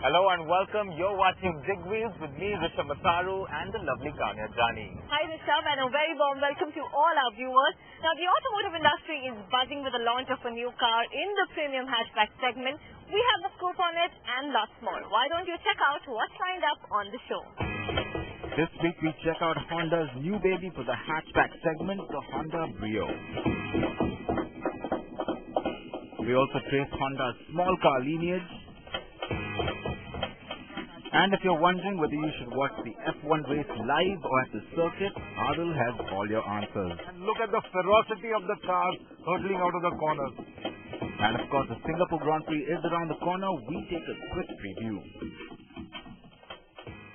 Hello and welcome. You're watching ZigWheels with me, Rishabh Matharu, and the lovely Kanya Jani. Hi Rishabh, and a very warm welcome to all our viewers. Now, the automotive industry is buzzing with the launch of a new car in the premium hatchback segment. We have the scoop on it and lots more. Why don't you check out what's lined up on the show? This week we check out Honda's new baby for the hatchback segment, the Honda Brio. We also trace Honda's small car lineage. And if you're wondering whether you should watch the F1 race live or at the circuit, Adil has all your answers. And look at the ferocity of the cars hurtling out of the corners. And of course, the Singapore Grand Prix is around the corner. We take a quick preview.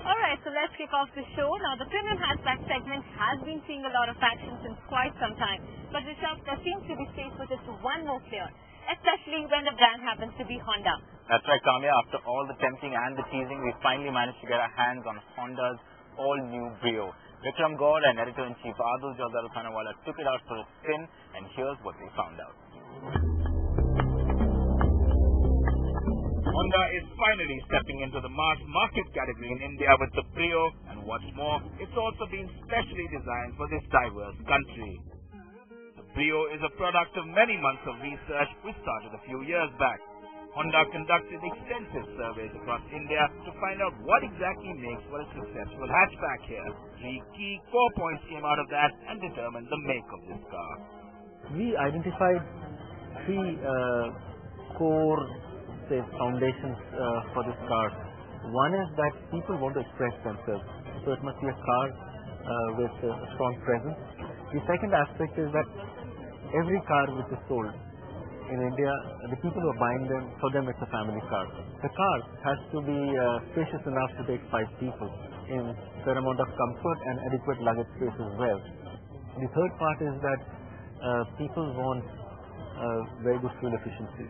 Alright, so let's kick off the show. Now, the premium hatchback segment has been seeing a lot of action since quite some time. But Rishabh, there seems to be space for just one more player, especially when the brand happens to be Honda. That's right, Kamya. After all the tempting and the teasing, we finally managed to get our hands on Honda's all-new Brio. Vikram Gaur and Editor-in-Chief Adil Khanawala took it out for a spin, and here's what they found out. Honda is finally stepping into the mass market category in India with the Brio, and what's more, it's also been specially designed for this diverse country. The Brio is a product of many months of research which started a few years back. Honda conducted extensive surveys across India to find out what exactly makes for a successful hatchback here. 3 key core points came out of that and determined the make of this car. We identified 3 core foundations for this car. One is that people want to express themselves, so it must be a car with a strong presence. The second aspect is that every car which is sold in India, the people who are buying them, for them it's a family car. The car has to be spacious enough to take 5 people in fair amount of comfort and adequate luggage space as well. The third part is that people want very good fuel efficiency.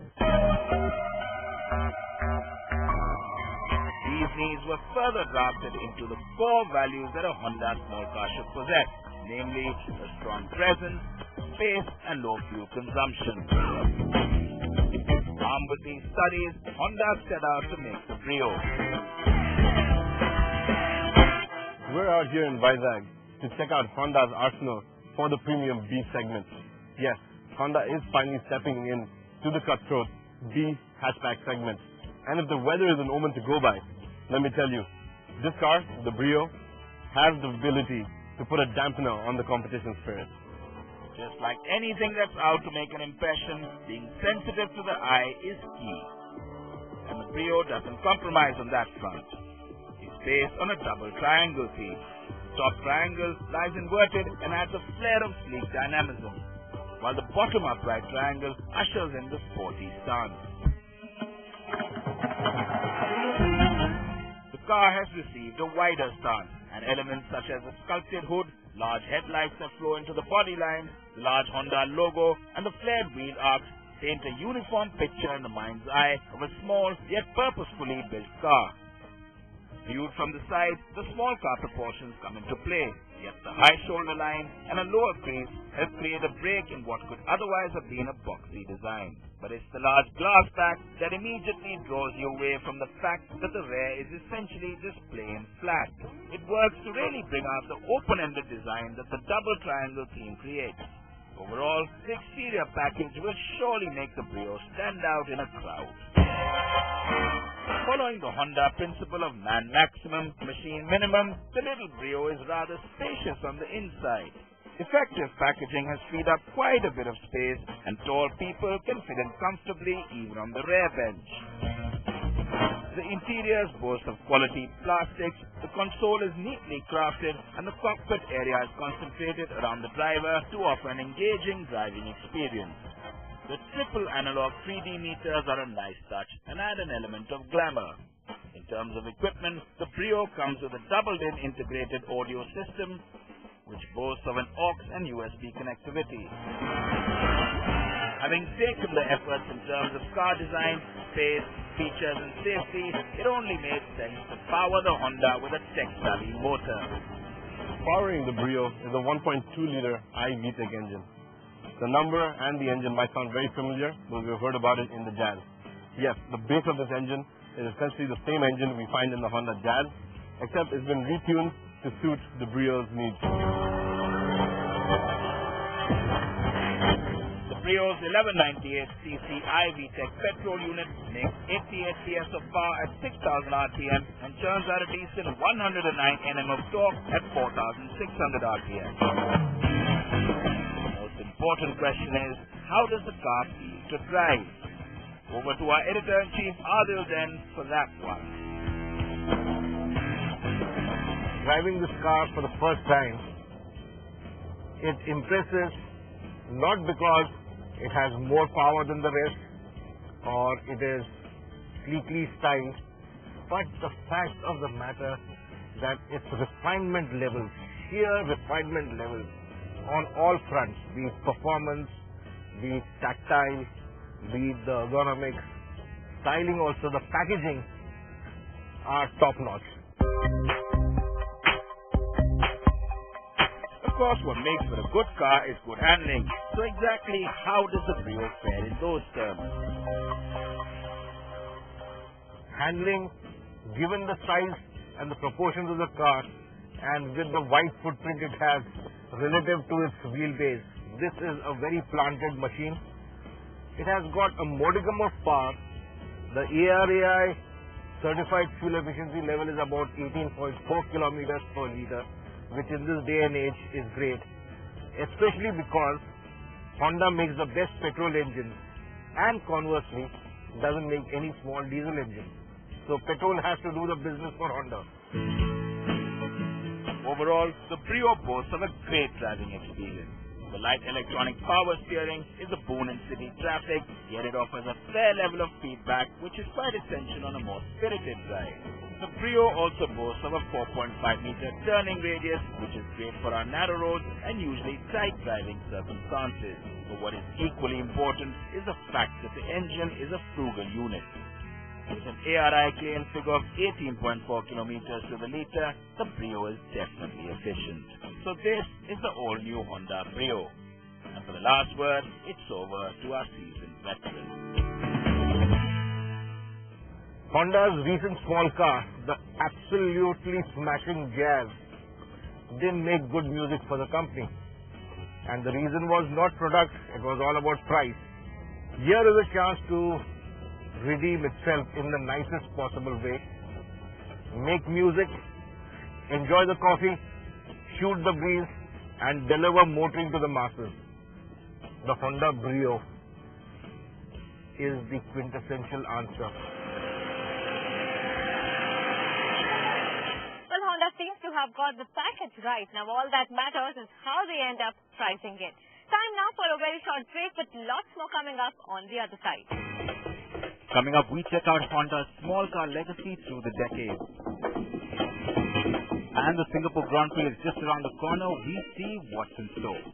These needs were further drafted into the core values that a Honda small car should possess, namely a strong presence, space and low fuel consumption. Armed with these studies, Honda set out to make the Brio. We're out here in Vizag to check out Honda's arsenal for the premium B segment. Yes, Honda is finally stepping in to the cutthroat B hatchback segment. And if the weather is an omen to go by, let me tell you, this car, the Brio, has the ability to put a dampener on the competition spirit. Just like anything that's out to make an impression, being sensitive to the eye is key. And the Brio doesn't compromise on that front. It's based on a double triangle theme. Top triangle lies inverted and adds a flair of sleek dynamism, while the bottom upright triangle ushers in the sporty stance. The car has received a wider stance, and elements such as a sculpted hood, large headlights that flow into the body line, the large Honda logo, and the flared wheel arcs paint a uniform picture in the mind's eye of a small yet purposefully built car. Viewed from the side, the small car proportions come into play, yet the high shoulder line and a lower crease help create a break in what could otherwise have been a boxy design. But it's the large glass back that immediately draws you away from the fact that the rear is essentially just plain flat. It works to really bring out the open-ended design that the double triangle theme creates. Overall, the exterior package will surely make the Brio stand out in a crowd. Following the Honda principle of man maximum, machine minimum, the little Brio is rather spacious on the inside. Effective packaging has freed up quite a bit of space, and tall people can fit in comfortably even on the rear bench. The interiors boast of quality plastics, the console is neatly crafted, and the cockpit area is concentrated around the driver to offer an engaging driving experience. The triple analog 3D meters are a nice touch and add an element of glamour. In terms of equipment, the Brio comes with a doubled-in integrated audio system, which boasts of an aux and USB connectivity. Having taken the efforts in terms of car design, space, features and safety, it only made sense to power the Honda with a tech-savvy motor. Powering the Brio is a 1.2-liter i-VTEC engine. The number and the engine might sound very familiar, but we've heard about it in the Jazz. Yes, the base of this engine It is essentially the same engine we find in the Honda Jazz, except it's been retuned to suit the Brio's needs. The Brio's 1198cc iVTEC petrol unit makes 88 PS of power at 6,000 RPM and churns out a decent 109 Nm of torque at 4,600 RPM. The most important question is, how does the car feel to drive? Over to our editor-in-chief Adil then for that one. Driving this car for the first time, it impresses not because it has more power than the rest or it is sleekly styled, but the fact of the matter that its refinement levels, sheer refinement levels on all fronts, be it performance, be it tactile, be it the ergonomics, styling also, the packaging are top notch. Of course, what makes for a good car is good handling. So exactly how does the Brio fare in those terms? Handling, given the size and the proportions of the car and with the wide footprint it has relative to its wheelbase, this is a very planted machine. It has got a modicum of power. The ARAI certified fuel efficiency level is about 18.4 kilometers per liter, which in this day and age is great, especially because Honda makes the best petrol engines and conversely doesn't make any small diesel engines. So petrol has to do the business for Honda. Overall, the Brio boasts of a great driving experience. The light electronic power steering is a boon in city traffic, yet it offers a fair level of feedback, which is quite essential on a more spirited drive. The Brio also boasts of a 4.5-meter turning radius, which is great for our narrow roads and usually tight driving circumstances. But what is equally important is the fact that the engine is a frugal unit. With an ARI claim figure of 18.4 kilometers to the liter, the Brio is definitely efficient. So this is the all-new Honda Brio. And for the last word, it's over to our seasoned veteran. Honda's recent small car, the absolutely smashing Jazz, didn't make good music for the company. And the reason was not product, it was all about price. Here is a chance to redeem itself in the nicest possible way. Make music, enjoy the coffee, shoot the breeze, and deliver motoring to the masses. The Honda Brio is the quintessential answer. Well, Honda seems to have got the package right. Now all that matters is how they end up pricing it. Time now for a very short break, with lots more coming up on the other side. Coming up, we check out Honda's small car legacy through the decades. And the Singapore Grand Prix is just around the corner. We see what's in store.